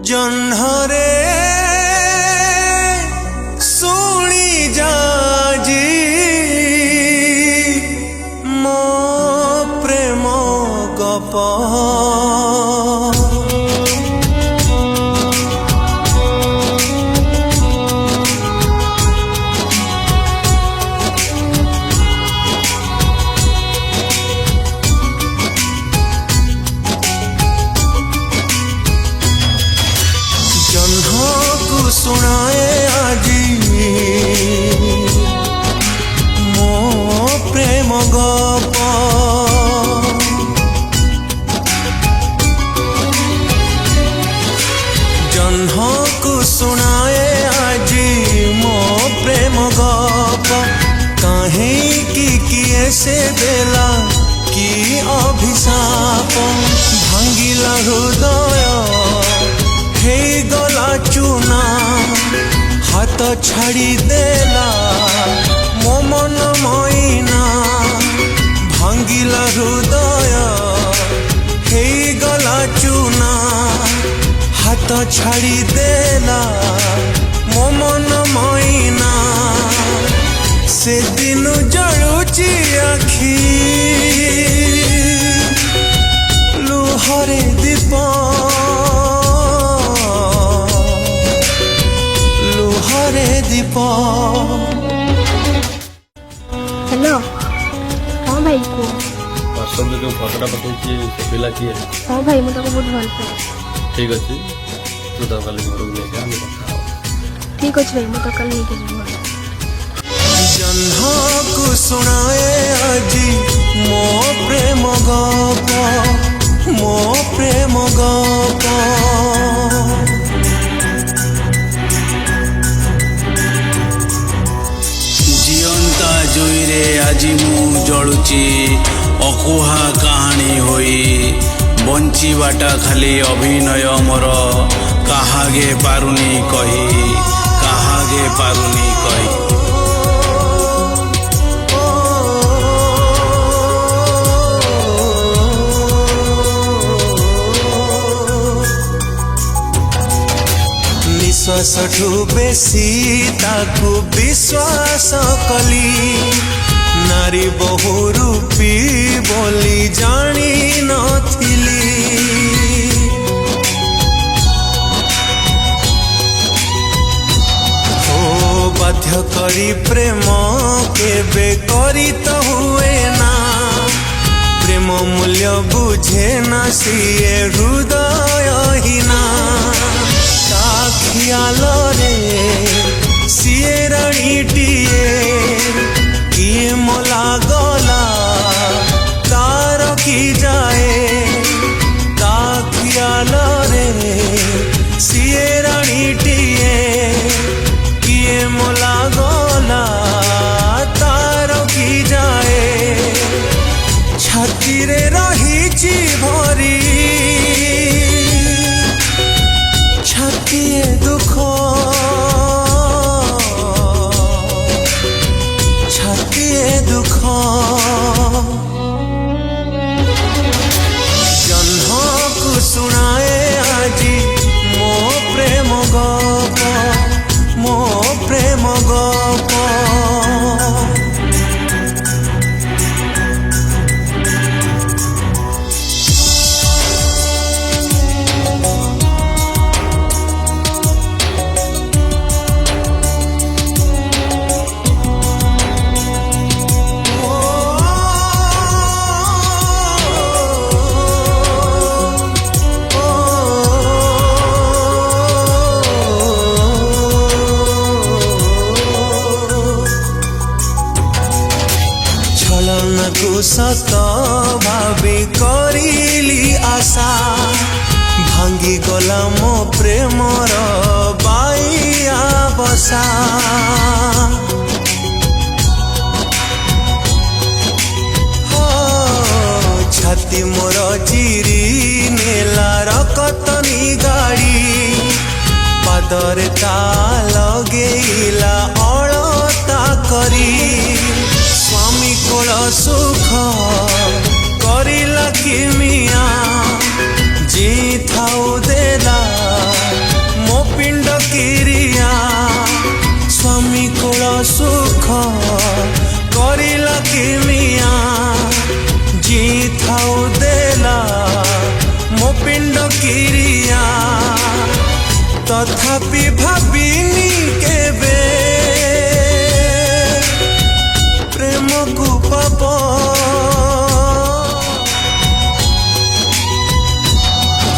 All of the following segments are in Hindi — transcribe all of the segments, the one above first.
जन्हरे सुनी जाजी मो प्रेम गप सुनाए आजी मो प्रेम गप जन्ह को सुनाए आजी मो प्रेम गप कहीं की किए से देला की अभिशाप भांगिला हृदय हे गला चुना हाथ छाड़ी देला मो मन मैना भांगिला हृदय हे गला चुना हाथ छाड़ी देला मो मन मैना से दिन जड़ुची आखी लुहरे दीप दीप। हेलो हाँ भाई को व्हाट्सएप जो फोटोटा पठाई से पिला किए हाँ भाई मुझे बहुत भल पाए ठीक अच्छे तू तो कल घर लेके ठीक अच्छे भाई मुझे कल लेके जीव जन्ह को सुनाए आजी मो प्रेम गप मो प्रेम गप जुईरे आजी मु जलुची अकुहा कहानी होई बंचीबाटा खाली अभिनय मोर काहागे पारुनी कही काहागे पारुनी कही विश्वास ठू बेसी ताकू विश्वास कली नारी बहु रूपी बोली जानी नथिली हो बाध्य करी प्रेम केबे करी तो हुए ना प्रेम मूल्य बुझे ना सिए हृदय हीना ख्याल रे सिए राणीटिए किए मला गला तार की जाए ता ख्याल रे सिए राणीटिए किए मला गला तार की जाए छाती रे रही भरी छातिए दुख छातिए दुख जन्ह को सुनाए आजी मो प्रेम गप मो प्रेम गप सत भावी करिली आशा भांगी गला मो प्रेमर बाइया बसा छाती मोर चिरी नेला रकतनी गाड़ी पादरे ता लगेला अळता करी सुख करिला किमिया जी थाउ देला मो पिंड किरिया स्वामी कोल सुख करिला किमिया जी थाउ देला मो पिंड किरिया तथापि भाबिनी केबे प्रेम को पाप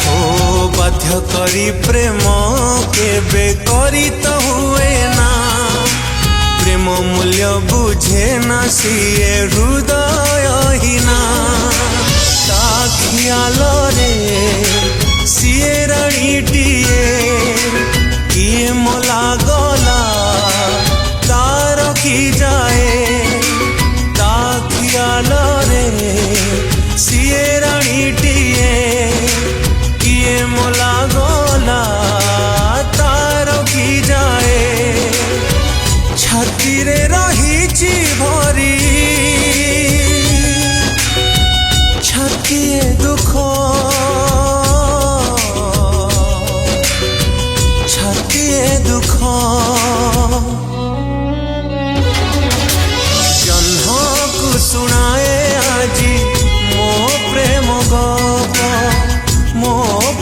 हो बाध्य करी प्रेम केबे करी तो हुए ना प्रेम मूल्य बुझे ना सिए हृदय हीना ता खियाल रे सिए राणीटिए किए मला गला तार की जाए ता खियाल रे सिए राणीटिए किए मला गला तार की जाए छाती रे रहीची भरी छाती दुख छाती दुख जह्न को सुनाए आजी मो प्रेम गप मो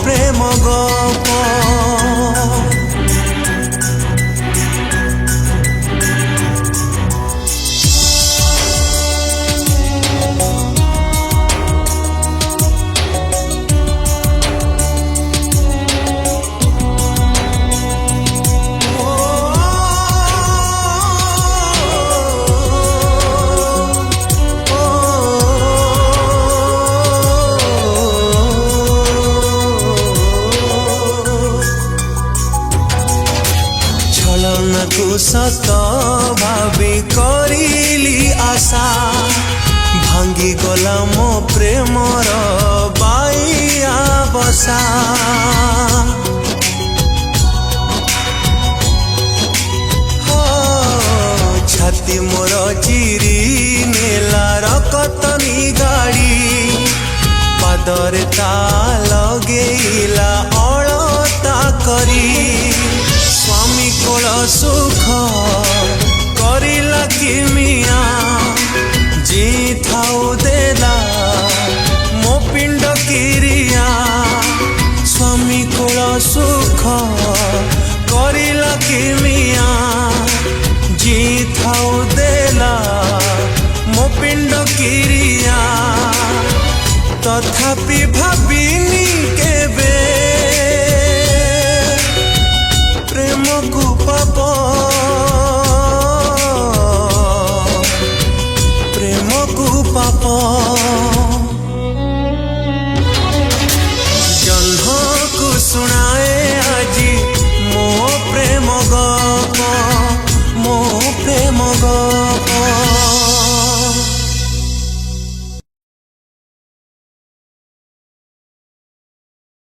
प्रेम गप सत भावी करिली आशा भांगी गला मो प्रेमर बाइया बसा छाती मोर चिरी नेला रकतनी गाड़ी पादरे ता लगेला अलता करी स्वामी कोल सुख करिला किमिया जी थाउ देला मो पिंड किरिया स्वामी कोल सुख करिला किमिया जी थाउ देला मो पिंड किरिया तथापि भाबिनी केबे प्रेम को पाप प्रेम को पाप